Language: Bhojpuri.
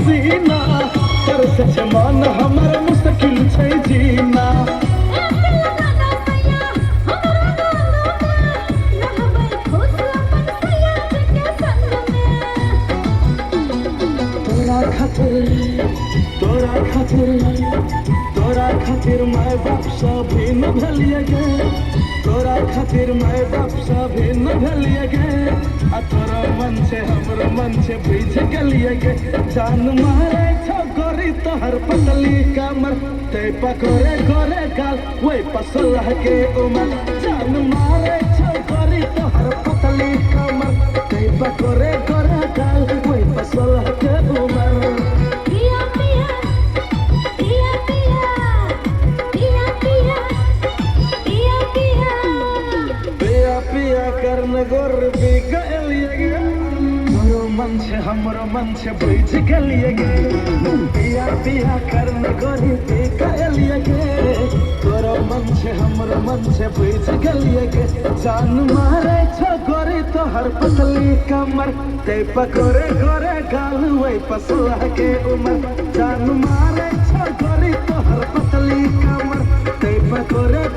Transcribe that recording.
पसीना कर सच मन हमर मुश्किल छै जीना तोरा खातिर माय बाप सब न भेलिए गे तोरा खातिर माय बाप सब न भेलिए गे आ तोरा मन से हमर मन से बुझ गेलिए गे जान मारे छौ गोरी तोहर पतली कमर ते पकोरे गोरे गाल वही पसलह के उमर जान मारे छौ गोरी तोहर पतली कमर ते पकोरे गोरे गाल वही पसलह के उमर गोर बिगलिए गे तोरो मन से हमरो मन से बुझ गेलिए गे पिया पिया करन गोरी बिगलिए गे तोरो मन से हमरो मन से बुझ गेलिए गे जान मारे छो गोरी तोहर पतली कमर ते पकोरे गोरे गाल वही पसला के उमर जान मारे छो गोरी तोहर पतली कमर ते पकोरे